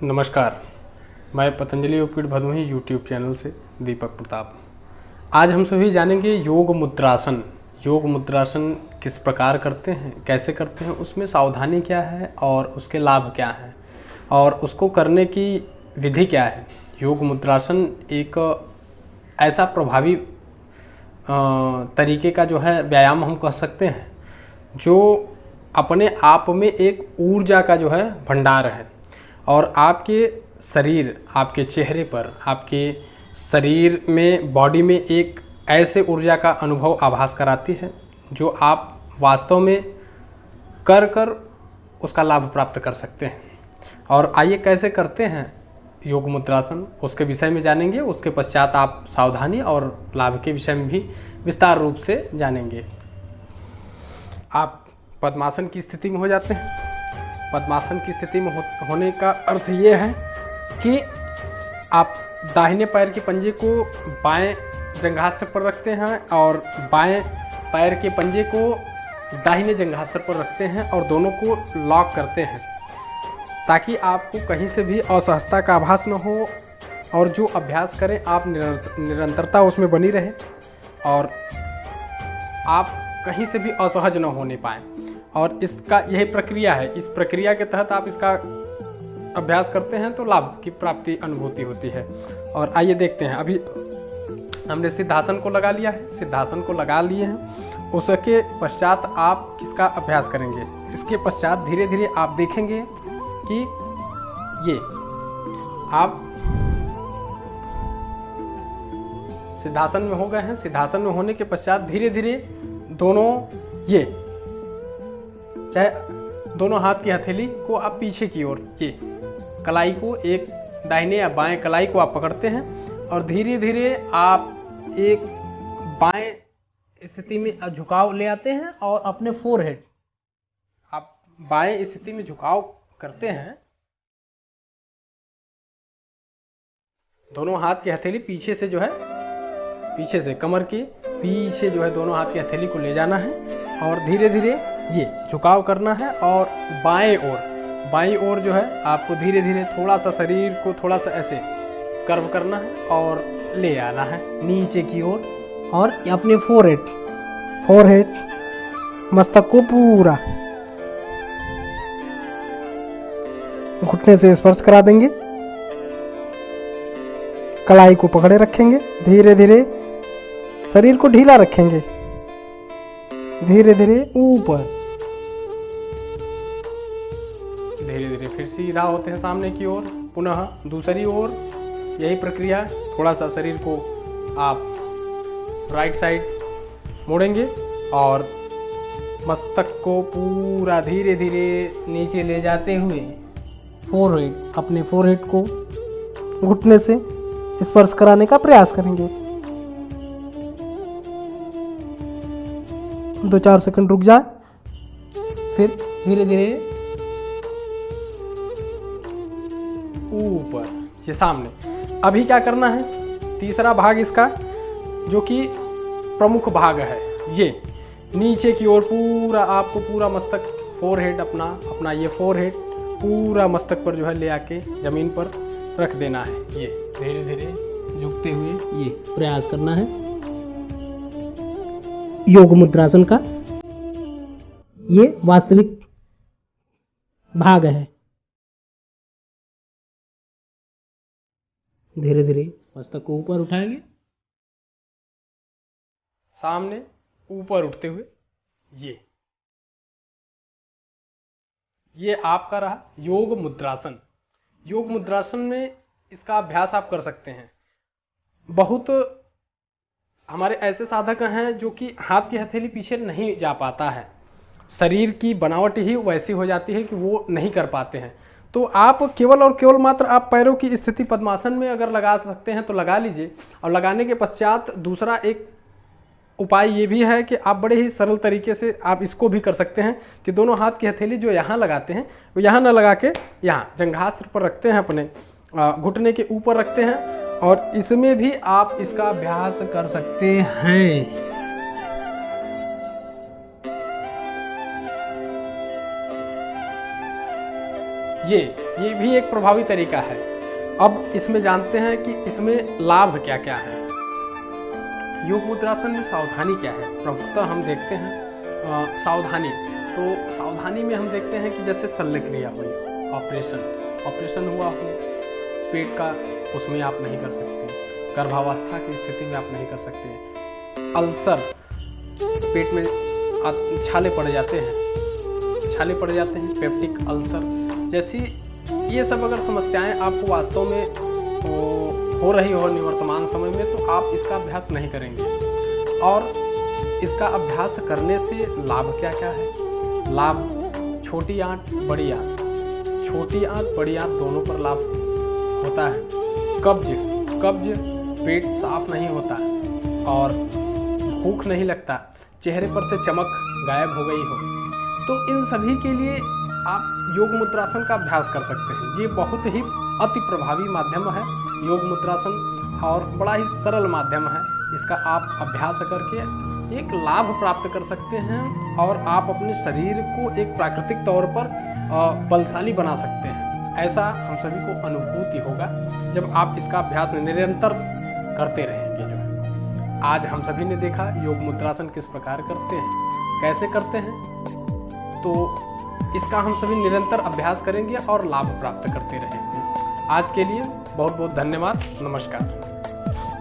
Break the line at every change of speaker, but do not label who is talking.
नमस्कार, मैं Patanjali Yogpeeth Bhadohi YouTube channel से दीपक प्रताप। आज हम सभी जानेंगे योग मुद्रासन। योग मुद्रासन किस प्रकार करते हैं, कैसे करते हैं, उसमें सावधानी क्या है और उसके लाभ क्या हैं और उसको करने की विधि क्या है। योग मुद्रासन एक ऐसा प्रभावी तरीके का जो है व्यायाम हम कह सकते हैं, जो अपने आप में एक ऊर्जा का जो है भंडार है और आपके शरीर, आपके चेहरे पर, आपके शरीर में, बॉडी में एक ऐसे ऊर्जा का अनुभव आभास कराती है जो आप वास्तव में कर उसका लाभ प्राप्त कर सकते हैं। और आइए कैसे करते हैं योग मुद्रासन, उसके विषय में जानेंगे। उसके पश्चात आप सावधानी और लाभ के विषय में भी विस्तार रूप से जानेंगे। आप पद्मासन की स्थिति में हो जाते हैं। पद्मासन की स्थिति में होने का अर्थ ये है कि आप दाहिने पैर के पंजे को बाएं जंघास्त्र पर रखते हैं और बाएं पैर के पंजे को दाहिने जंघास्त्र पर रखते हैं और दोनों को लॉक करते हैं ताकि आपको कहीं से भी असहजता का आभास न हो और जो अभ्यास करें आप निरंतरता उसमें बनी रहे और आप कहीं से भी असहज न होने पाएँ। और इसका यही प्रक्रिया है। इस प्रक्रिया के तहत आप इसका अभ्यास करते हैं तो लाभ की प्राप्ति अनुभूति होती है। और आइए देखते हैं। अभी हमने सिद्धासन को लगा लिया है, सिद्धासन को लगा लिए हैं। उसके पश्चात आप किसका अभ्यास करेंगे। इसके पश्चात धीरे धीरे आप देखेंगे कि ये आप सिद्धासन में हो गए हैं। सिद्धासन में होने के पश्चात धीरे धीरे दोनों ये चाहे दोनों हाथ की हथेली को आप पीछे की ओर, ये कलाई को, एक दाहिने या बाएं कलाई को आप पकड़ते हैं और धीरे धीरे आप एक बाएं स्थिति में झुकाव ले आते हैं और अपने फोरहेड, आप बाएं स्थिति में झुकाव करते हैं। दोनों हाथ की हथेली पीछे से जो है, पीछे से कमर के पीछे जो है दोनों हाथ की हथेली को ले जाना है और धीरे धीरे ये झुकाव करना है और बाएं ओर जो है आपको धीरे धीरे थोड़ा सा शरीर को थोड़ा सा ऐसे कर्व करना है और ले आना है नीचे की ओर और अपने फोरहेड मस्तक को पूरा घुटने से स्पर्श करा देंगे। कलाई को पकड़े रखेंगे, धीरे धीरे शरीर को ढीला रखेंगे, धीरे धीरे ऊपर, धीरे धीरे फिर सीधा होते हैं सामने की ओर, पुनः दूसरी ओर यही प्रक्रिया। थोड़ा सा शरीर को आप राइट साइड मोड़ेंगे और मस्तक को पूरा धीरे धीरे नीचे ले जाते हुए फोरहेड, अपने फोरहेड को घुटने से स्पर्श कराने का प्रयास करेंगे। 2-4 सेकंड रुक जाए, फिर धीरे धीरे ऊपर, ये सामने। अभी क्या करना है, तीसरा भाग इसका जो कि प्रमुख भाग है, ये नीचे की ओर पूरा आपको पूरा मस्तक, फोरहेड अपना ये फोरहेड पूरा मस्तक पर जो है ले आके जमीन पर रख देना है। ये धीरे धीरे झुकते हुए ये प्रयास करना है। योग मुद्रासन का ये वास्तविक भाग है। धीरे धीरे मस्तक को ऊपर उठाएंगे, सामने ऊपर उठते हुए ये आपका रहा योग मुद्रासन। योग मुद्रासन में इसका अभ्यास आप कर सकते हैं। बहुत हमारे ऐसे साधक हैं जो कि हाथ की हथेली पीछे नहीं जा पाता है, शरीर की बनावट ही वैसी हो जाती है कि वो नहीं कर पाते हैं। तो आप केवल और केवल मात्र आप पैरों की स्थिति पद्मासन में अगर लगा सकते हैं तो लगा लीजिए। और लगाने के पश्चात दूसरा एक उपाय ये भी है कि आप बड़े ही सरल तरीके से आप इसको भी कर सकते हैं कि दोनों हाथ की हथेली जो यहाँ लगाते हैं वो यहाँ ना लगा के यहाँ जंघास्त्र पर रखते हैं, अपने घुटने के ऊपर रखते हैं और इसमें भी आप इसका अभ्यास कर सकते हैं। ये भी एक प्रभावी तरीका है। अब इसमें जानते हैं कि इसमें लाभ क्या क्या है। योग मुद्रासन में सावधानी क्या है, प्रमुखतः हम देखते हैं सावधानी। तो सावधानी में हम देखते हैं कि जैसे शल्य क्रिया हुई, ऑपरेशन हुआ हो पेट का, उसमें आप नहीं कर सकते। गर्भावस्था की स्थिति में आप नहीं कर सकते। अल्सर, पेट में छाले पड़ जाते हैं, पेप्टिक अल्सर जैसी ये सब अगर समस्याएं आपको वास्तव में हो रही हो निवर्तमान समय में, तो आप इसका अभ्यास नहीं करेंगे। और इसका अभ्यास करने से लाभ क्या क्या है? लाभ छोटी आंत बड़ी आंत दोनों पर लाभ होता है। कब्ज, पेट साफ नहीं होता और भूख नहीं लगता, चेहरे पर से चमक गायब हो गई हो, तो इन सभी के लिए आप योग मुद्रासन का अभ्यास कर सकते हैं। ये बहुत ही अति प्रभावी माध्यम है योग मुद्रासन, और बड़ा ही सरल माध्यम है। इसका आप अभ्यास करके एक लाभ प्राप्त कर सकते हैं और आप अपने शरीर को एक प्राकृतिक तौर पर बलशाली बना सकते हैं। ऐसा हम सभी को अनुभूति होगा जब आप इसका अभ्यास निरंतर करते रहेंगे। जो आज हम सभी ने देखा योग मुद्रासन किस प्रकार करते हैं, कैसे करते हैं, तो इसका हम सभी निरंतर अभ्यास करेंगे और लाभ प्राप्त करते रहेंगे। आज के लिए बहुत बहुत धन्यवाद। नमस्कार।